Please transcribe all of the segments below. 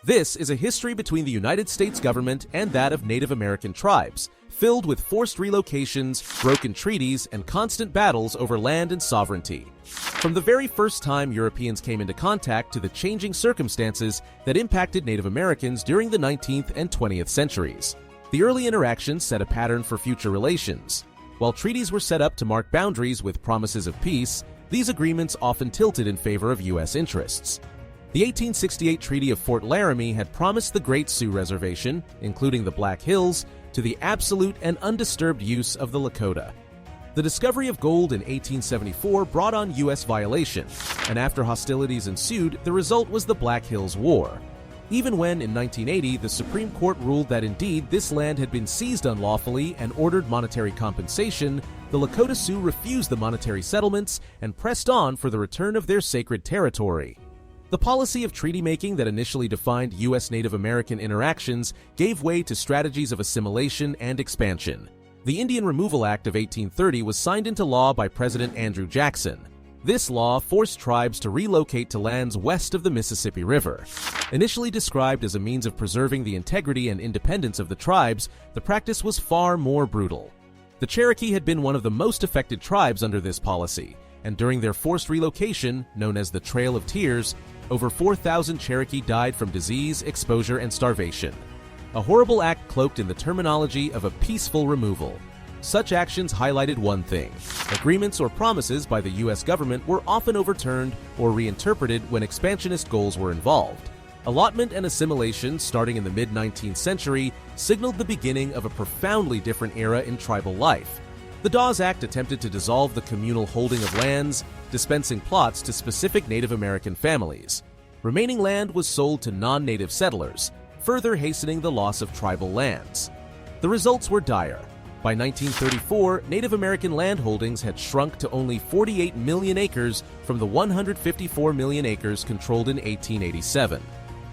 This is a history between the United States government and that of Native American tribes, filled with forced relocations, broken treaties, and constant battles over land and sovereignty. From the very first time Europeans came into contact to the changing circumstances that impacted Native Americans during the 19th and 20th centuries, the early interactions set a pattern for future relations. While treaties were set up to mark boundaries with promises of peace, these agreements often tilted in favor of U.S. interests. The 1868 Treaty of Fort Laramie had promised the Great Sioux Reservation, including the Black Hills, to the absolute and undisturbed use of the Lakota. The discovery of gold in 1874 brought on U.S. violation, and after hostilities ensued, the result was the Black Hills War. Even when, in 1980, the Supreme Court ruled that indeed this land had been seized unlawfully and ordered monetary compensation, the Lakota Sioux refused the monetary settlements and pressed on for the return of their sacred territory. The policy of treaty-making that initially defined U.S. Native American interactions gave way to strategies of assimilation and expansion. The Indian Removal Act of 1830 was signed into law by President Andrew Jackson. This law forced tribes to relocate to lands west of the Mississippi River. Initially described as a means of preserving the integrity and independence of the tribes, the practice was far more brutal. The Cherokee had been one of the most affected tribes under this policy, and during their forced relocation, known as the Trail of Tears, over 4,000 Cherokee died from disease, exposure, and starvation. A horrible act cloaked in the terminology of a peaceful removal. Such actions highlighted one thing: agreements or promises by the U.S. government were often overturned or reinterpreted when expansionist goals were involved. Allotment and assimilation, starting in the mid-19th century, signaled the beginning of a profoundly different era in tribal life. The Dawes Act attempted to dissolve the communal holding of lands, dispensing plots to specific Native American families. Remaining land was sold to non-native settlers, further hastening the loss of tribal lands. The results were dire. By 1934, Native American land holdings had shrunk to only 48 million acres from the 154 million acres controlled in 1887.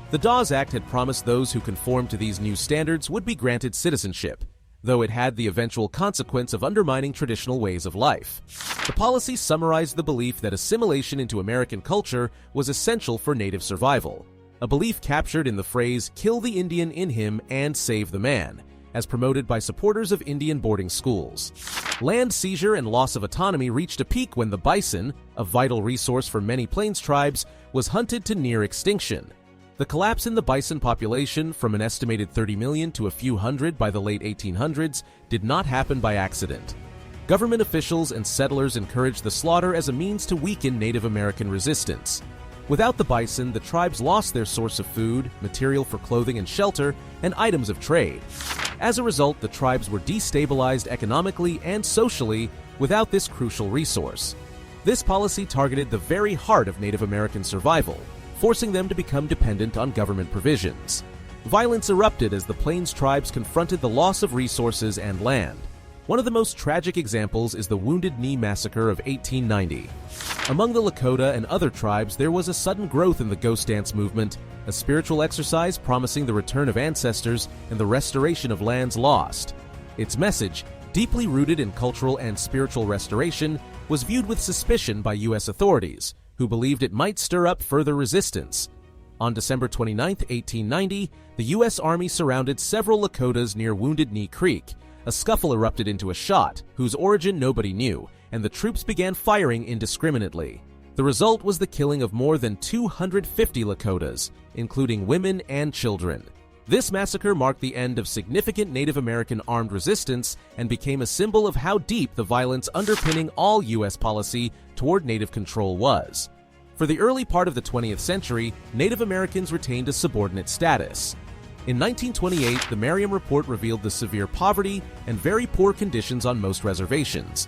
The Dawes Act had promised those who conformed to these new standards would be granted citizenship, though it had the eventual consequence of undermining traditional ways of life. The policy summarized the belief that assimilation into American culture was essential for Native survival, a belief captured in the phrase "kill the Indian in him and save the man," as promoted by supporters of Indian boarding schools. Land seizure and loss of autonomy reached a peak when the bison, a vital resource for many Plains tribes, was hunted to near extinction. The collapse in the bison population from an estimated 30 million to a few hundred by the late 1800s did not happen by accident. Government officials and settlers encouraged the slaughter as a means to weaken Native American resistance. Without the bison, the tribes lost their source of food, material for clothing and shelter, and items of trade. As a result, the tribes were destabilized economically and socially without this crucial resource. This policy targeted the very heart of Native American survival, forcing them to become dependent on government provisions. Violence erupted as the Plains tribes confronted the loss of resources and land. One of the most tragic examples is the Wounded Knee Massacre of 1890. Among the Lakota and other tribes, there was a sudden growth in the ghost dance movement, a spiritual exercise promising the return of ancestors and the restoration of lands lost. Its message, deeply rooted in cultural and spiritual restoration, was viewed with suspicion by U.S. authorities, who believed it might stir up further resistance. On December 29, 1890, the U.S. Army surrounded several Lakotas near Wounded Knee Creek. A scuffle erupted into a shot, whose origin nobody knew, and the troops began firing indiscriminately. The result was the killing of more than 250 Lakotas, including women and children. This massacre marked the end of significant Native American armed resistance and became a symbol of how deep the violence underpinning all U.S. policy toward Native control was. For the early part of the 20th century, Native Americans retained a subordinate status. In 1928, the Merriam Report revealed the severe poverty and very poor conditions on most reservations.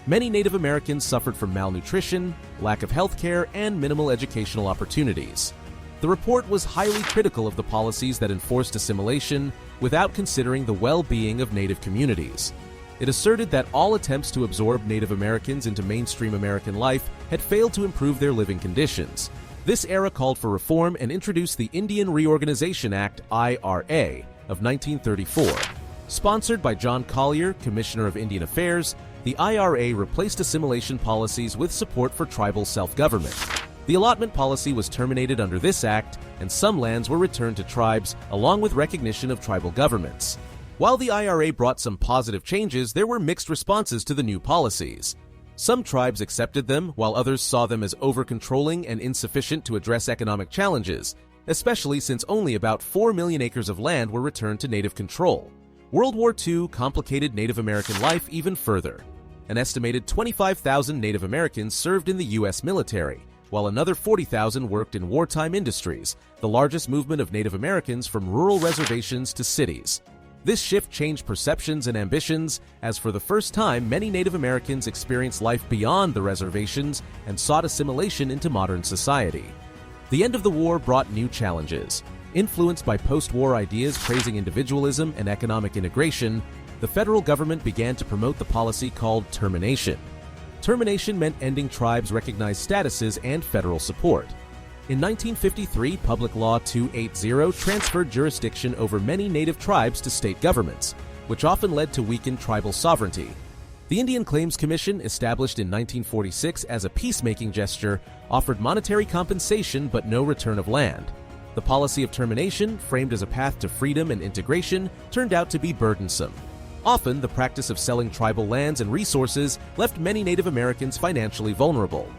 Many Native Americans suffered from malnutrition, lack of health care, and minimal educational opportunities. The report was highly critical of the policies that enforced assimilation without considering the well-being of Native communities. It asserted that all attempts to absorb Native Americans into mainstream American life had failed to improve their living conditions. This era called for reform and introduced the Indian Reorganization Act, IRA, of 1934. Sponsored by John Collier, Commissioner of Indian Affairs, the IRA replaced assimilation policies with support for tribal self-government. The allotment policy was terminated under this act, and some lands were returned to tribes along with recognition of tribal governments. While the IRA brought some positive changes, there were mixed responses to the new policies. Some tribes accepted them, while others saw them as over-controlling and insufficient to address economic challenges, especially since only about 4 million acres of land were returned to Native control. World War II complicated Native American life even further. An estimated 25,000 Native Americans served in the U.S. military, while another 40,000 worked in wartime industries, the largest movement of Native Americans from rural reservations to cities. This shift changed perceptions and ambitions, as for the first time many Native Americans experienced life beyond the reservations and sought assimilation into modern society. The end of the war brought new challenges. Influenced by post-war ideas praising individualism and economic integration, the federal government began to promote the policy called Termination. Termination meant ending tribes' recognized statuses and federal support. In 1953, Public Law 280 transferred jurisdiction over many Native tribes to state governments, which often led to weakened tribal sovereignty. The Indian Claims Commission, established in 1946 as a peacemaking gesture, offered monetary compensation but no return of land. The policy of termination, framed as a path to freedom and integration, turned out to be burdensome. Often, the practice of selling tribal lands and resources left many Native Americans financially vulnerable.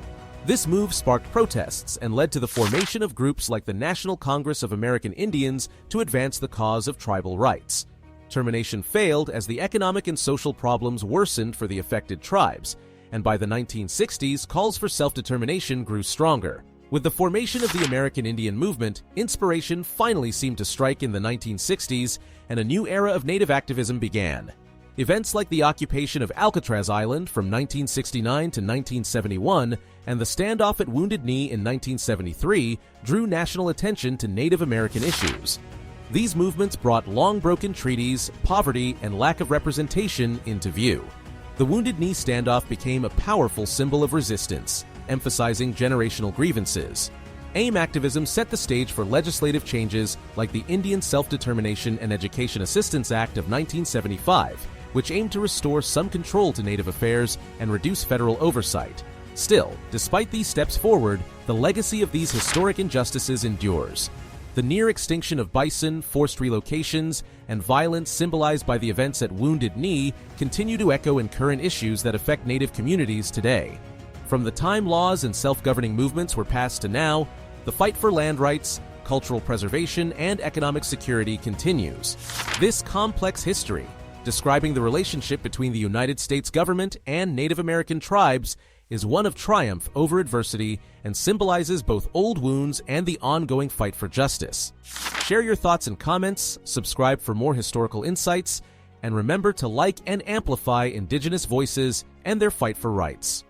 This move sparked protests and led to the formation of groups like the National Congress of American Indians to advance the cause of tribal rights. Termination failed as the economic and social problems worsened for the affected tribes, and by the 1960s, calls for self-determination grew stronger. With the formation of the American Indian movement, inspiration finally seemed to strike in the 1960s, and a new era of Native activism began. Events like the occupation of Alcatraz Island from 1969 to 1971 and the standoff at Wounded Knee in 1973 drew national attention to Native American issues. These movements brought long-broken treaties, poverty, and lack of representation into view. The Wounded Knee standoff became a powerful symbol of resistance, emphasizing generational grievances. AIM activism set the stage for legislative changes like the Indian Self-Determination and Education Assistance Act of 1975, which aimed to restore some control to Native affairs and reduce federal oversight. Still, despite these steps forward, the legacy of these historic injustices endures. The near extinction of bison, forced relocations, and violence symbolized by the events at Wounded Knee continue to echo in current issues that affect Native communities today. From the time laws and self-governing movements were passed to now, the fight for land rights, cultural preservation, and economic security continues. This complex history, describing the relationship between the United States government and Native American tribes, is one of triumph over adversity and symbolizes both old wounds and the ongoing fight for justice. Share your thoughts and comments, subscribe for more historical insights, and remember to like and amplify Indigenous voices and their fight for rights.